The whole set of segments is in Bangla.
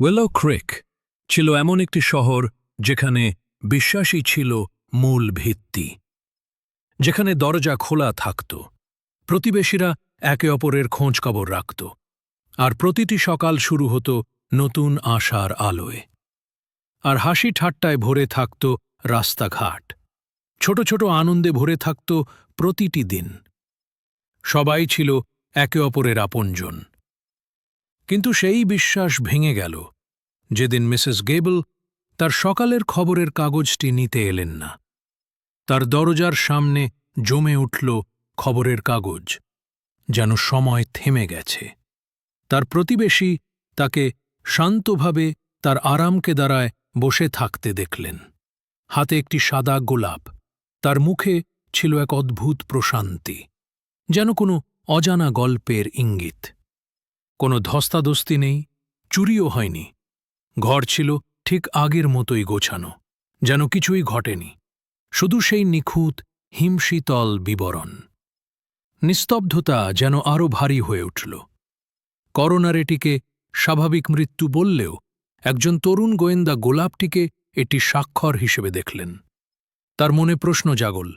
উইলো ক্রিক ছিল এমন একটি শহর যেখানে বিশ্বাসই ছিল মূল ভিত্তি, যেখানে দরজা খোলা থাকত, প্রতিবেশীরা একে অপরের খোঁজখবর রাখত, আর প্রতিটি সকাল শুরু হতো নতুন আশার আলোয়। আর হাসি ঠাট্টায় ভরে থাকত রাস্তাঘাট, ছোট ছোট আনন্দে ভরে থাকত প্রতিটি দিন। সবাই ছিল একে অপরের আপনজন। কিন্তু সেই বিশ্বাস ভেঙে গেল যেদিন মিসেস গেবল তার সকালের খবরের কাগজটি নিতে এলেন না। তার দরজার সামনে জমে উঠল খবরের কাগজ, যেন সময় থেমে গেছে। তার প্রতিবেশী তাকে শান্তভাবে তার আরামকে দাঁড়ায় বসে থাকতে দেখলেন, হাতে একটি সাদা গোলাপ। তার মুখে ছিল এক অদ্ভুত প্রশান্তি, যেন কোনো অজানা গল্পের ইঙ্গিত। কোনো ধস্তাধস্তি নেই, চুরিও হয়নি। ঘর ছিল ঠিক আগের মতোই গোছানো, যেন কিছুই ঘটেনি, শুধু সেই নিখুঁত হিমশীতল বিবরণ। নিস্তব্ধতা যেন আরও ভারী হয়ে উঠল। করোনারেটিকে স্বাভাবিক মৃত্যু বললেও একজন তরুণ গোয়েন্দা গোলাপটিকে এটি স্বাক্ষর হিসেবে দেখলেন। তার মনে প্রশ্ন জাগল,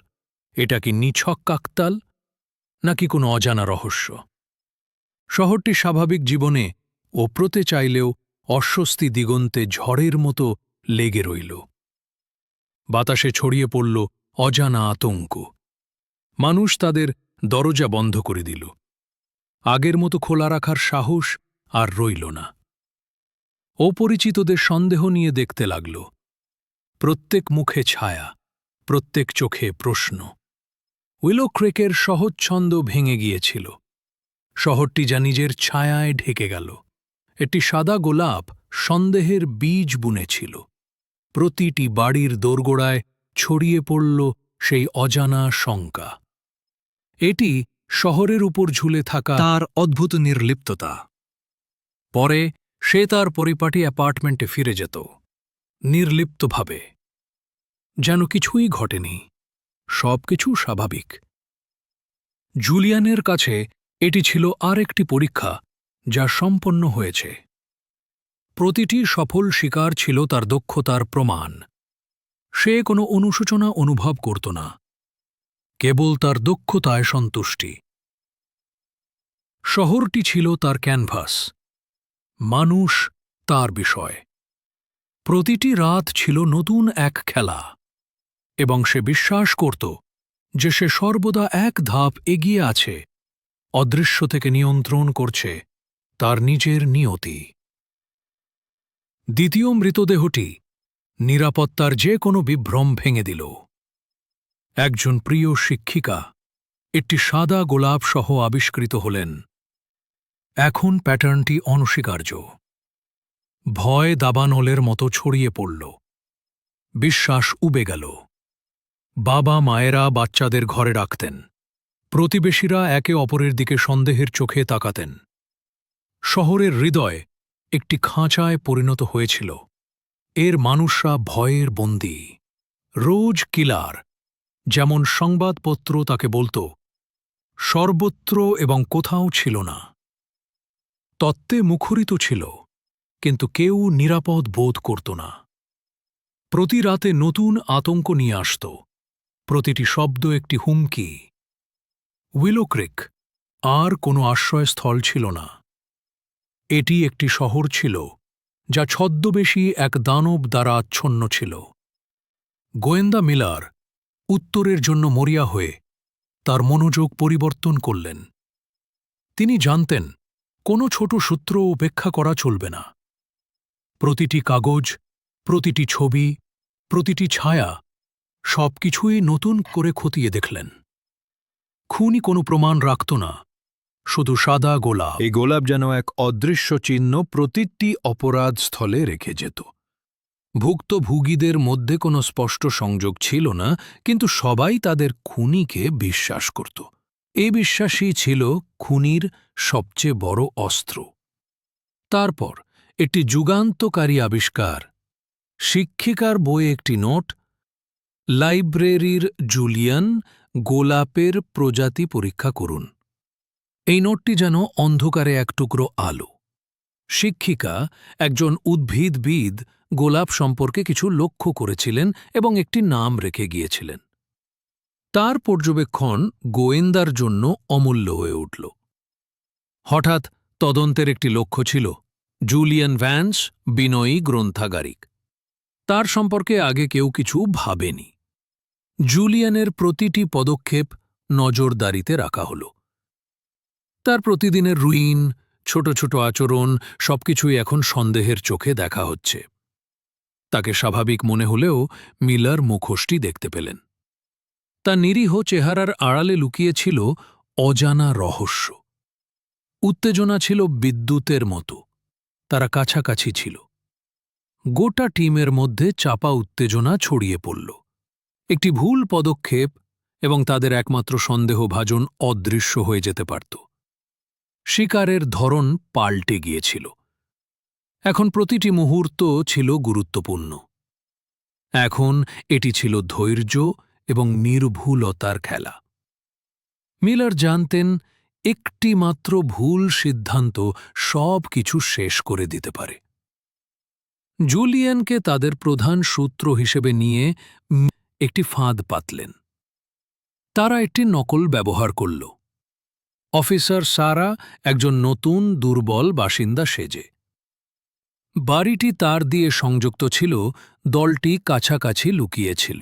এটা কি নিছক কাকতাল, নাকি কোনো অজানা রহস্য? শহরটি স্বাভাবিক জীবনে ওপ্রতে চাইলেও অস্বস্তি দিগন্তে ঝড়ের মতো লেগে রইল। বাতাসে ছড়িয়ে পড়ল অজানা আতঙ্ক। মানুষ তাদের দরজা বন্ধ করে দিল। আগের মতো খোলা রাখার সাহস আর রইল না। অপরিচিতদের সন্দেহ নিয়ে দেখতে লাগল। প্রত্যেক মুখে ছায়া, প্রত্যেক চোখে প্রশ্ন। উইলো ক্রিকের সহজ ছন্দ ভেঙে গিয়েছিল। শহরটি যা নিজের ছায়ায় ঢেকে গেল। একটি সাদা গোলাপ সন্দেহের বীজ বুনেছিল। প্রতিটি বাড়ির দোরগোড়ায় ছড়িয়ে পড়ল সেই অজানা শঙ্কা। এটি শহরের উপর ঝুলে থাকা তার অদ্ভুত নির্লিপ্ততা। পরে সে তার পরিপাটি অ্যাপার্টমেন্টে ফিরে যেত, নির্লিপ্তভাবে, যেন কিছুই ঘটেনি, সবকিছু স্বাভাবিক। জুলিয়ানের কাছে এটি ছিল আর একটি পরীক্ষা যা সম্পন্ন হয়েছে। প্রতিটি সফল শিকার ছিল তার দক্ষতার প্রমাণ। সে কোনো অনুশোচনা অনুভব করত না, কেবল তার দক্ষতায় সন্তুষ্টি। শহরটি ছিল তার ক্যানভাস, মানুষ তার বিষয়। প্রতিটি রাত ছিল নতুন এক খেলা, এবং সে বিশ্বাস করত যে সে সর্বদা এক ধাপ এগিয়ে আছে, অদৃশ্য থেকে নিয়ন্ত্রণ করছে তার নিজের নিয়তি। দ্বিতীয় মৃতদেহটি নিরাপত্তার যে কোনো বিভ্রম ভেঙে দিল। একজন প্রিয় শিক্ষিকা একটি সাদা গোলাপ সহ আবিষ্কৃত হলেন। এখন প্যাটার্নটি অনস্বীকার্য। ভয় দাবানলের মতো ছড়িয়ে পড়ল। বিশ্বাস উবে গেল। বাবা মায়েরা বাচ্চাদের ঘরে রাখতেন। প্রতিবেশীরা একে অপরের দিকে সন্দেহের চোখে তাকাতেন। শহরের হৃদয় একটি খাঁচায় পরিণত হয়েছিল। এর মানুষরা ভয়ের বন্দী। রোজ কিলার, যেমন সংবাদপত্র তাকে বলত, সর্বত্র এবং কোথাও ছিল না। তত্ত্বে মুখরিত ছিল, কিন্তু কেউ নিরাপদ বোধ করত না। প্রতি রাতে নতুন আতঙ্ক নিয়ে আসত। প্রতিটি শব্দ একটি হুমকি। উইলো ক্রিক আর কোনো আশ্রয়স্থল ছিল না। এটি একটি শহর ছিল যা ছদ্মবেশী এক দানব দ্বারা আচ্ছন্ন ছিল। গোয়েন্দা মিলার উত্তরের জন্য মরিয়া হয়ে তার মনোযোগ পরিবর্তন করলেন। তিনি জানতেন কোনো ছোট সূত্র উপেক্ষা করা চলবে না। প্রতিটি কাগজ, প্রতিটি ছবি, প্রতিটি ছায়া, সবকিছুই নতুন করে খতিয়ে দেখলেন। খুনি কোনো প্রমাণ রাখত না, শুধু সাদা গোলাপ। এই গোলাপ যেন এক অদৃশ্য চিহ্ন প্রতিটি অপরাধ স্থলে রেখে যেত। ভুক্তভোগীদের মধ্যে কোনো স্পষ্ট সংযোগ ছিল না, কিন্তু সবাই তাদের খুনিকে বিশ্বাস করত। এই বিশ্বাসই ছিল খুনির সবচেয়ে বড় অস্ত্র। তারপর একটি যুগান্তকারী আবিষ্কার। শিক্ষিকার বইয়ে একটি নোট, লাইব্রেরির জুলিয়ান গোলাপের প্রজাতি পরীক্ষা করুন। এই নোটটি যেন অন্ধকারে এক টুকরো আলো। শিক্ষিকা, একজন উদ্ভিদবিদ, গোলাপ সম্পর্কে কিছু লক্ষ্য করেছিলেন এবং একটি নাম রেখে গিয়েছিলেন। তার পর্যবেক্ষণ গোয়েন্দার জন্য অমূল্য হয়ে উঠল। হঠাৎ তদন্তের একটি লক্ষ্য ছিল জুলিয়ান ভ্যান্স, বিনয়ী গ্রন্থাগারিক। তার সম্পর্কে আগে কেউ কিছু ভাবেনি। জুলিয়ানের প্রতিটি পদক্ষেপ নজরদারিতে রাখা হল। তার প্রতিদিনের রুটিন, ছোট ছোট আচরণ, সবকিছুই এখন সন্দেহের চোখে দেখা হচ্ছে। তাকে স্বাভাবিক মনে হলেও মিলার মুখোশটি দেখতে পেলেন। তার নিরীহ চেহারার আড়ালে লুকিয়েছিল অজানা রহস্য। উত্তেজনা ছিল বিদ্যুতের মতো, তারা কাছাকাছি ছিল। গোটা টিমের মধ্যে চাপা উত্তেজনা ছড়িয়ে পড়ল। একটি ভুল পদক্ষেপ এবং তাদের একমাত্র সন্দেহভাজন অদৃশ্য হয়ে যেতে পারত। শিকারের ধরন পাল্টে গিয়েছিল। এখন প্রতিটি মুহূর্ত ছিল গুরুত্বপূর্ণ। এখন এটি ছিল ধৈর্য এবং নির্ভুলতার খেলা। মিলার জানতেন, একটি মাত্র ভুল সিদ্ধান্ত সব কিছু শেষ করে দিতে পারে। জুলিয়ানকে তাদের প্রধান সূত্র হিসেবে নিয়ে একটি ফাঁদ পাতলেন। তারা একটি নকল ব্যবহার করল। অফিসার সারা একজন নতুন দুর্বল বাসিন্দা সেজে। বাড়িটি তার দিয়ে সংযুক্ত ছিল, দলটি কাছাকাছি লুকিয়েছিল।